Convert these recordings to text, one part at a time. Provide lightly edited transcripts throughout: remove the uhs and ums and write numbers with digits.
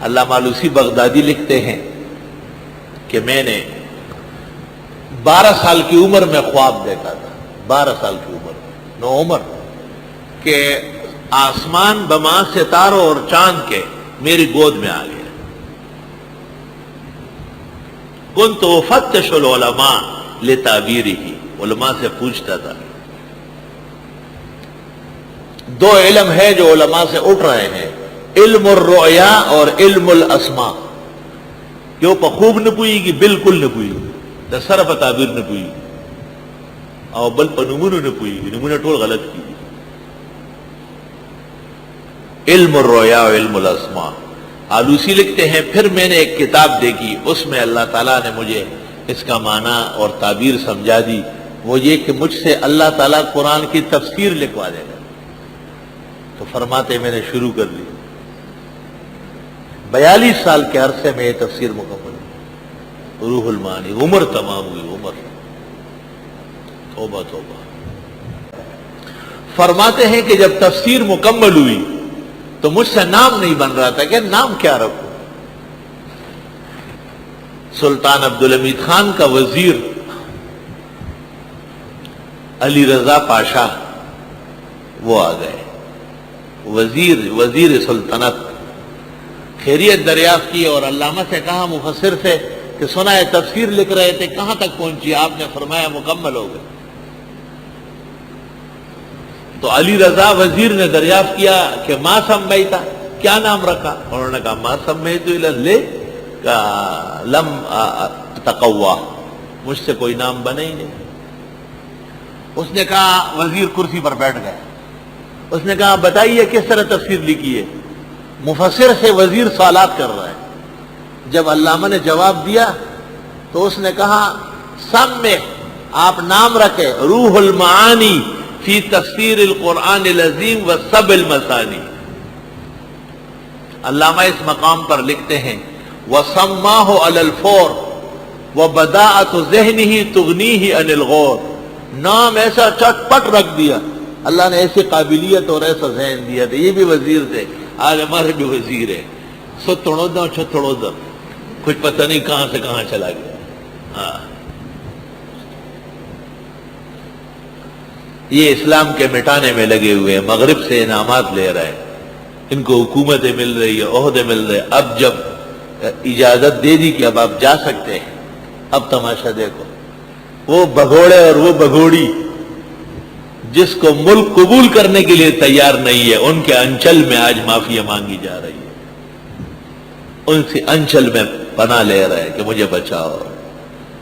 علامہ آلوسی بغدادی لکھتے ہیں کہ میں نے 12 سال کی عمر میں خواب دیکھا تھا، 12 سال کی عمر، نو عمر، کہ آسمان بما ستاروں اور چاند کے میری گود میں آ گیا۔ كنت افتش العلماء لتعبیرہ، علماء سے پوچھتا تھا۔ دو علم ہے جو علماء سے اٹھ رہے ہیں، علم الرؤیا اور علم الاسماء۔ جو پا خوب نہ پوئی گی، بالکل نہ پوئی گی، دا سر پا تعبیر نہ پوئی گی، او بل پا نمونو نہ پوئی گی، نمونو ٹول غلط کی گی۔ علم الرؤیا اور علم الاسماء۔ آلوسی لکھتے ہیں پھر میں نے ایک کتاب دیکھی، اس میں اللہ تعالیٰ نے مجھے اس کا معنی اور تعبیر سمجھا دی، وہ یہ کہ مجھ سے اللہ تعالیٰ قرآن کی تفسیر لکھوا دے گا۔ تو فرماتے میں نے شروع کر دی، 42 سال کے عرصے میں یہ تفسیر مکمل ہوئی، روح المعانی، عمر تمام ہوئی، عمر۔ توبہ توبہ۔ فرماتے ہیں کہ جب تفسیر مکمل ہوئی تو مجھ سے نام نہیں بن رہا تھا کہ نام کیا رکھوں۔ سلطان عبدالحمید خان کا وزیر علی رضا پاشا وہ آ گئے، وزیر سلطنت، خیریت دریافت کی اور علامہ سے کہا، مفسر سے، کہ سنا ہے تفسیر لکھ رہے تھے، کہاں تک پہنچی؟ آپ نے فرمایا مکمل ہو گئے۔ تو علی رضا وزیر نے دریافت کیا کہ ما سمیتا، کیا نام رکھا؟ انہوں نے کہا ما سمیت لے لم تقوا، مجھ سے کوئی نام بنے ہی نہیں۔ اس نے کہا، وزیر کرسی پر بیٹھ گئے، اس نے کہا بتائیے کس طرح تفسیر لکھی ہے؟ مفسر سے وزیر سوالات کر رہا ہے۔ جب علامہ نے جواب دیا تو اس نے کہا سمع، آپ نام رکھے، روح المعانی فی تفسیر القرآن العظیم و سب المثانی۔ علامہ اس مقام پر لکھتے ہیں وَسَمَّاهُ عَلَى الْفَوْرِ وَبَدَاءَةُ ذِهْنِهِ تُغْنِيهِ عَنِ الْغَوْرِ، نام ایسا چٹ پٹ رکھ دیا، اللہ نے ایسی قابلیت اور ایسا ذہن دیا تھا۔ یہ بھی وزیر تھے، آج ہمارے بھی وزیر ہے، ستڑو دا چھتڑو دا، کچھ پتہ نہیں کہاں سے کہاں چلا گیا۔ ہاں، یہ اسلام کے مٹانے میں لگے ہوئے ہیں، مغرب سے انعامات لے رہے ہیں، ان کو حکومتیں مل رہی ہے، عہدے مل رہے ہیں۔ اب جب اجازت دے دی کہ اب آپ جا سکتے ہیں، اب تماشا دیکھو، وہ بھگوڑے اور وہ بھگوڑی جس کو ملک قبول کرنے کے لیے تیار نہیں ہے، ان کے انچل میں آج معافی مانگی جا رہی ہے، ان سے انچل میں پناہ لے رہے ہیں کہ مجھے بچاؤ۔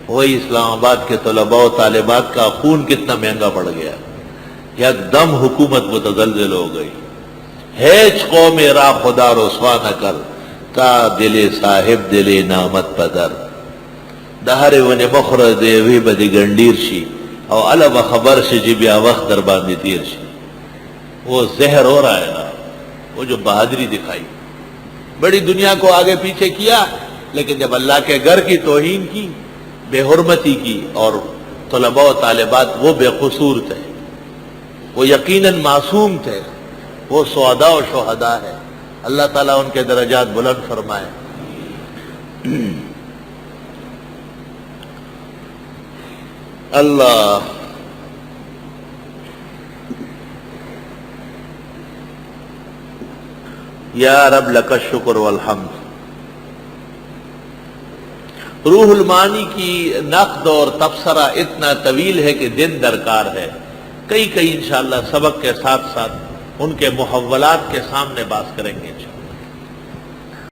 وہی اسلام آباد کے طلباء و طالبات کا خون کتنا مہنگا پڑ گیا، یک دم حکومت متزلزل ہو گئی۔ ہیچ قوم را خدا رسوا نہ کر، کا دل صاحب دل نامت پدر، دہر ون مخر دیوی بدی گنڈیر شی، او علب خبر سے جی بیا وقت در باندھی تیر شی۔ وہ زہر ہو رہا ہے نا، وہ جو بہادری دکھائی، بڑی دنیا کو آگے پیچھے کیا، لیکن جب اللہ کے گھر کی توہین کی، بے حرمتی کی، اور طلباء و طالبات وہ بے قصور تھے، وہ یقیناً معصوم تھے، وہ سعداء و شہداء ہے، اللہ تعالیٰ ان کے درجات بلند فرمائے۔ اللہ یا رب لک الشکر والحمد۔ روح المعانی کی نقد اور تبصرہ اتنا طویل ہے کہ دن درکار ہے، کئی انشاءاللہ سبق کے ساتھ ساتھ ان کے محولات کے سامنے بات کریں گے۔